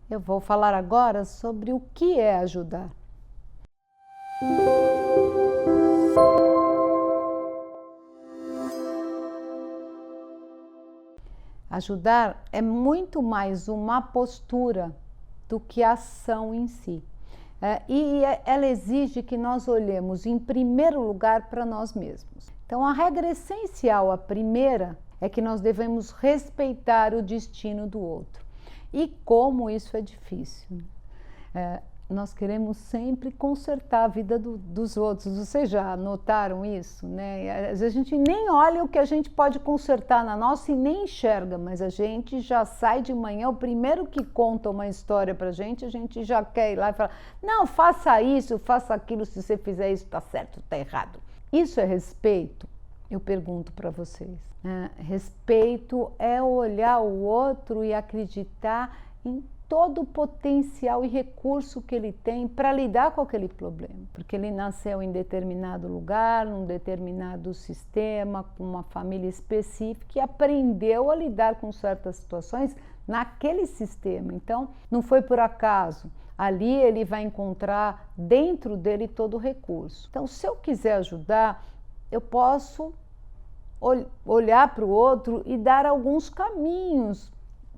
Eu vou falar agora sobre o que é ajudar. Ajudar é muito mais uma postura do que a ação em si. Ela exige que nós olhemos em primeiro lugar para nós mesmos. Então, a regra essencial, a primeira, é que nós devemos respeitar o destino do outro. E como isso é difícil. Nós queremos sempre consertar a vida dos outros. Vocês já notaram isso, né? Às vezes a gente nem olha o que a gente pode consertar na nossa e nem enxerga, mas a gente já sai de manhã, o primeiro que conta uma história pra gente, a gente já quer ir lá e falar, não, faça isso, faça aquilo, se você fizer isso, tá certo, tá errado. Isso é respeito? Eu pergunto para vocês. Respeito é olhar o outro e acreditar em todo o potencial e recurso que ele tem para lidar com aquele problema. Porque ele nasceu em determinado lugar, num determinado sistema, com uma família específica e aprendeu a lidar com certas situações naquele sistema. Então, não foi por acaso. Ali ele vai encontrar dentro dele todo o recurso. Então, se eu quiser ajudar, eu posso olhar para o outro e dar alguns caminhos,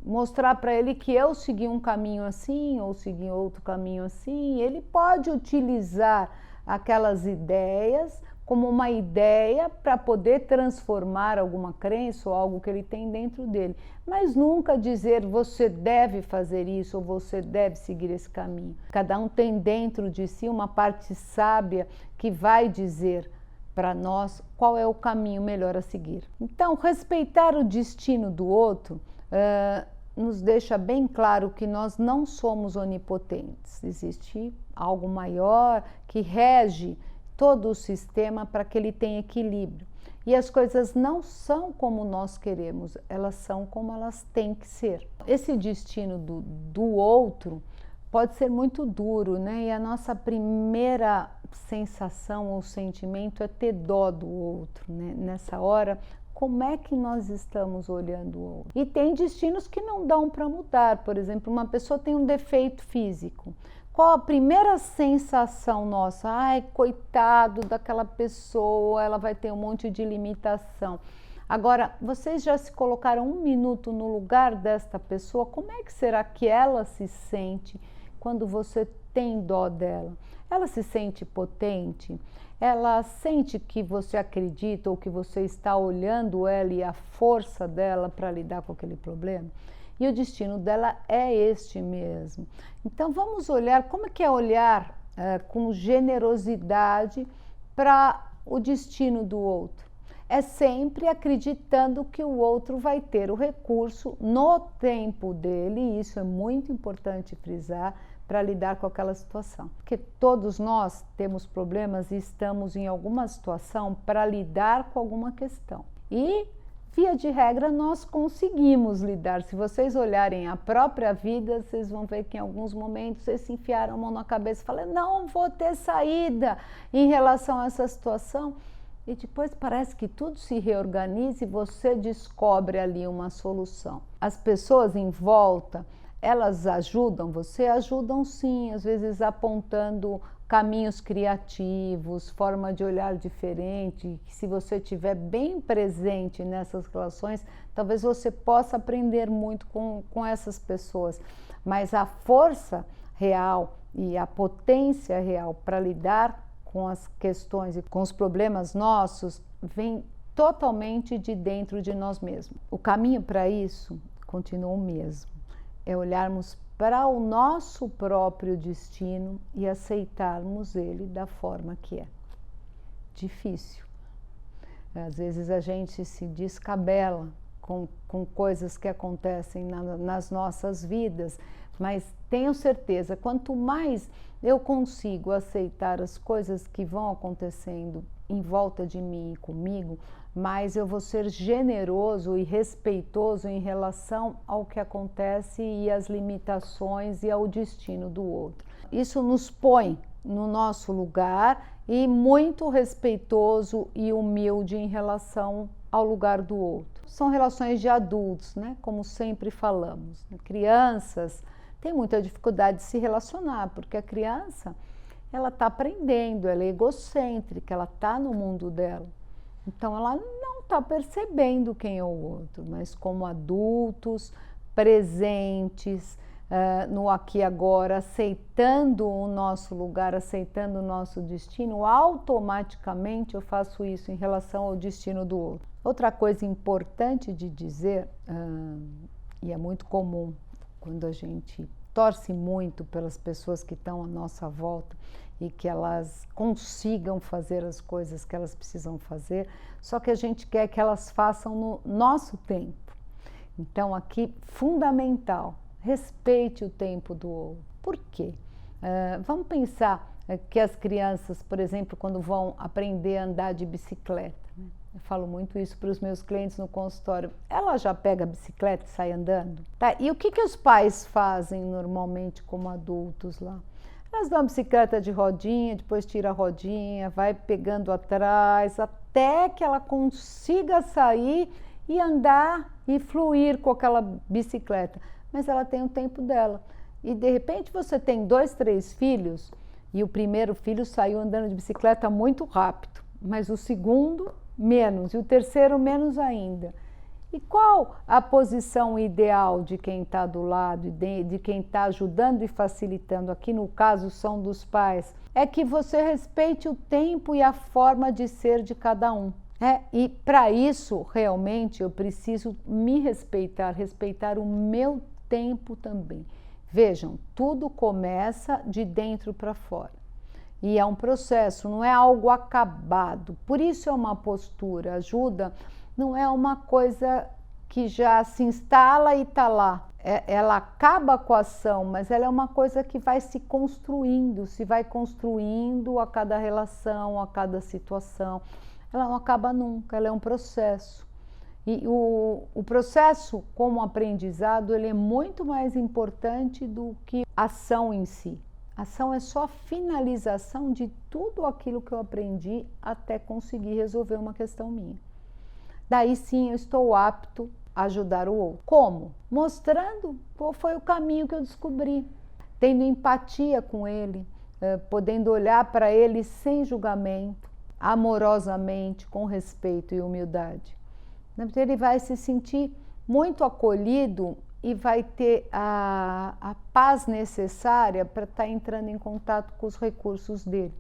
mostrar para ele que eu segui um caminho assim ou segui outro caminho assim. Ele pode utilizar aquelas ideias como uma ideia para poder transformar alguma crença ou algo que ele tem dentro dele, mas nunca dizer você deve fazer isso ou você deve seguir esse caminho. Cada um tem dentro de si uma parte sábia que vai dizer para nós qual é o caminho melhor a seguir. Então, respeitar o destino do outro nos deixa bem claro que nós não somos onipotentes. Existe algo maior que rege todo o sistema para que ele tenha equilíbrio. E as coisas não são como nós queremos, elas são como elas têm que ser. Esse destino do outro pode ser muito duro, né? E a nossa primeira sensação ou sentimento é ter dó do outro, né? Nessa hora, como é que nós estamos olhando o outro? E tem destinos que não dão para mudar. Por exemplo, uma pessoa tem um defeito físico. Qual a primeira sensação nossa? Ai, coitado daquela pessoa, ela vai ter um monte de limitação. Agora, vocês já se colocaram um minuto no lugar desta pessoa? Como é que será que ela se sente quando você tem dó dela? Ela se sente potente? Ela sente que você acredita ou que você está olhando ela e a força dela para lidar com aquele problema? E o destino dela é este mesmo. Então vamos olhar, como é que é olhar com generosidade para o destino do outro? É sempre acreditando que o outro vai ter o recurso no tempo dele, e isso é muito importante frisar, para lidar com aquela situação. Porque todos nós temos problemas e estamos em alguma situação para lidar com alguma questão. E, via de regra, nós conseguimos lidar. Se vocês olharem a própria vida, vocês vão ver que em alguns momentos vocês se enfiaram a mão na cabeça e falaram, não vou ter saída em relação a essa situação. E depois parece que tudo se reorganiza e você descobre ali uma solução. As pessoas em volta, elas ajudam você? Ajudam sim, às vezes apontando caminhos criativos, forma de olhar diferente, que se você estiver bem presente nessas relações, talvez você possa aprender muito com essas pessoas. Mas a força real e a potência real para lidar com as questões e com os problemas nossos vem totalmente de dentro de nós mesmos. O caminho para isso continua o mesmo. É olharmos para o nosso próprio destino e aceitarmos ele da forma que é. Difícil. Às vezes a gente se descabela com coisas que acontecem nas nossas vidas, mas tenho certeza, quanto mais eu consigo aceitar as coisas que vão acontecendo em volta de mim e comigo, mas eu vou ser generoso e respeitoso em relação ao que acontece e às limitações e ao destino do outro. Isso nos põe no nosso lugar e muito respeitoso e humilde em relação ao lugar do outro. São relações de adultos, né? Como sempre falamos. Crianças tem muita dificuldade de se relacionar, porque a criança, ela está aprendendo, ela é egocêntrica, ela está no mundo dela. Então, ela não está percebendo quem é o outro, mas como adultos, presentes, no aqui e agora, aceitando o nosso lugar, aceitando o nosso destino, automaticamente eu faço isso em relação ao destino do outro. Outra coisa importante de dizer, e é muito comum quando a gente torce muito pelas pessoas que estão à nossa volta e que elas consigam fazer as coisas que elas precisam fazer, só que a gente quer que elas façam no nosso tempo. Então, aqui, fundamental, respeite o tempo do outro. Por quê? Vamos pensar que as crianças, por exemplo, quando vão aprender a andar de bicicleta, né? Eu falo muito isso para os meus clientes no consultório. Ela já pega a bicicleta e sai andando? Tá? E o que os pais fazem normalmente como adultos lá? Elas dão a bicicleta de rodinha, depois tira a rodinha, vai pegando atrás, até que ela consiga sair e andar e fluir com aquela bicicleta. Mas ela tem o tempo dela. E de repente você tem 2, 3 filhos e o primeiro filho saiu andando de bicicleta muito rápido, mas o segundo menos e o terceiro menos ainda. E qual a posição ideal de quem está do lado, de quem está ajudando e facilitando? Aqui no caso são dos pais. É que você respeite o tempo e a forma de ser de cada um. E para isso, realmente, eu preciso me respeitar, respeitar o meu tempo também. Vejam, tudo começa de dentro para fora. E é um processo, não é algo acabado. Por isso é uma postura, ajuda, não é uma coisa que já se instala e está lá. Ela acaba com a ação, mas ela é uma coisa que vai se vai construindo a cada relação, a cada situação. Ela não acaba nunca, ela é um processo. E o processo como aprendizado, ele é muito mais importante do que a ação em si. A ação é só a finalização de tudo aquilo que eu aprendi até conseguir resolver uma questão minha. Daí sim eu estou apto a ajudar o outro. Como? Mostrando qual foi o caminho que eu descobri, tendo empatia com ele, podendo olhar para ele sem julgamento, amorosamente, com respeito e humildade. Ele vai se sentir muito acolhido e vai ter a paz necessária para estar entrando em contato com os recursos dele.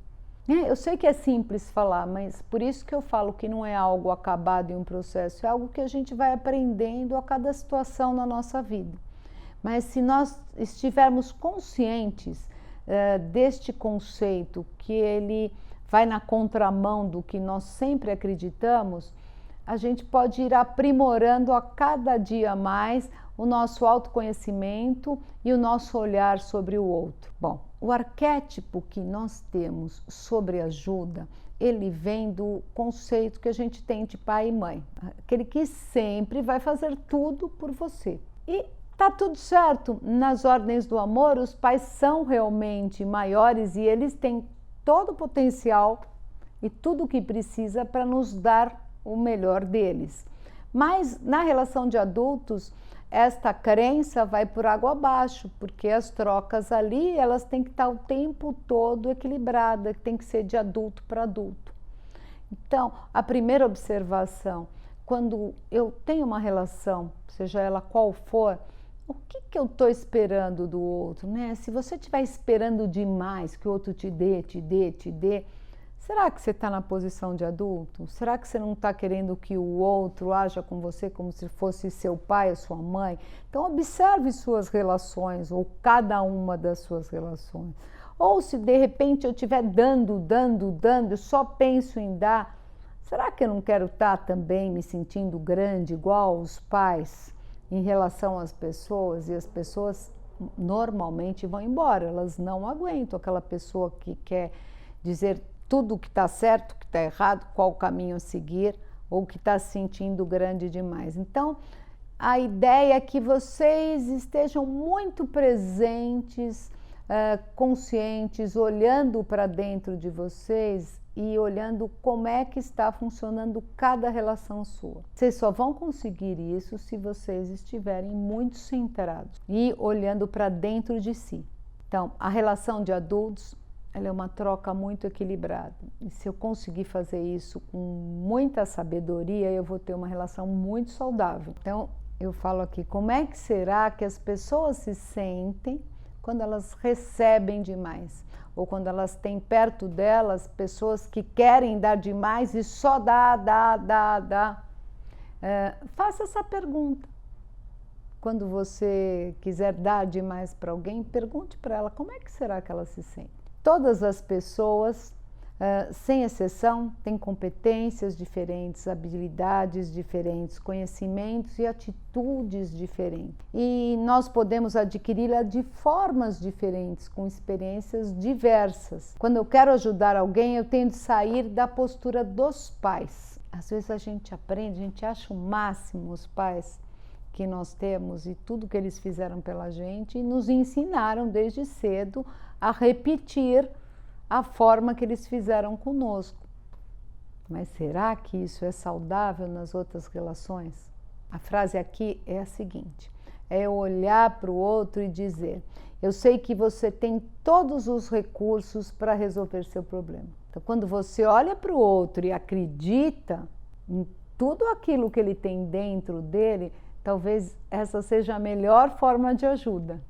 Eu sei que é simples falar, mas por isso que eu falo que não é algo acabado em um processo, é algo que a gente vai aprendendo a cada situação na nossa vida. Mas se nós estivermos conscientes deste conceito, que ele vai na contramão do que nós sempre acreditamos, a gente pode ir aprimorando a cada dia mais o nosso autoconhecimento e o nosso olhar sobre o outro. Bom, o arquétipo que nós temos sobre ajuda, ele vem do conceito que a gente tem de pai e mãe. Aquele que sempre vai fazer tudo por você. E tá tudo certo. Nas ordens do amor, os pais são realmente maiores e eles têm todo o potencial e tudo o que precisa para nos dar o melhor deles. Mas na relação de adultos, esta crença vai por água abaixo, porque as trocas ali, elas têm que estar o tempo todo equilibradas, tem que ser de adulto para adulto. Então, a primeira observação, quando eu tenho uma relação, seja ela qual for, o que eu estou esperando do outro, né? Se você estiver esperando demais que o outro te dê, será que você está na posição de adulto? Será que você não está querendo que o outro haja com você como se fosse seu pai ou sua mãe? Então, observe suas relações, ou cada uma das suas relações. Ou se de repente eu estiver dando, eu só penso em dar, será que eu não quero estar também me sentindo grande, igual os pais, em relação às pessoas? E as pessoas normalmente vão embora, elas não aguentam aquela pessoa que quer dizer tudo o que está certo, o que está errado, qual o caminho a seguir, ou que está se sentindo grande demais. Então, a ideia é que vocês estejam muito presentes conscientes, olhando para dentro de vocês e olhando como é que está funcionando cada relação sua. Vocês só vão conseguir isso se vocês estiverem muito centrados e olhando para dentro de si. Então, a relação de adultos, ela é uma troca muito equilibrada. E se eu conseguir fazer isso com muita sabedoria, eu vou ter uma relação muito saudável. Então, eu falo aqui, como é que será que as pessoas se sentem quando elas recebem demais? Ou quando elas têm perto delas pessoas que querem dar demais e só dá. Faça essa pergunta. Quando você quiser dar demais para alguém, pergunte para ela como é que será que ela se sente. Todas as pessoas, sem exceção, têm competências diferentes, habilidades diferentes, conhecimentos e atitudes diferentes. E nós podemos adquiri-la de formas diferentes, com experiências diversas. Quando eu quero ajudar alguém, eu tenho de sair da postura dos pais. Às vezes a gente aprende, a gente acha o máximo os pais que nós temos e tudo que eles fizeram pela gente e nos ensinaram desde cedo a repetir a forma que eles fizeram conosco. Mas será que isso é saudável nas outras relações? A frase aqui é a seguinte: é olhar para o outro e dizer: eu sei que você tem todos os recursos para resolver seu problema. Então, quando você olha para o outro e acredita em tudo aquilo que ele tem dentro dele, talvez essa seja a melhor forma de ajuda.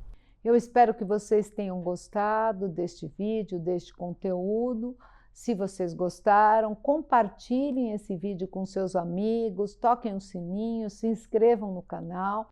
Eu espero que vocês tenham gostado deste vídeo, deste conteúdo. Se vocês gostaram, compartilhem esse vídeo com seus amigos, toquem o sininho, se inscrevam no canal.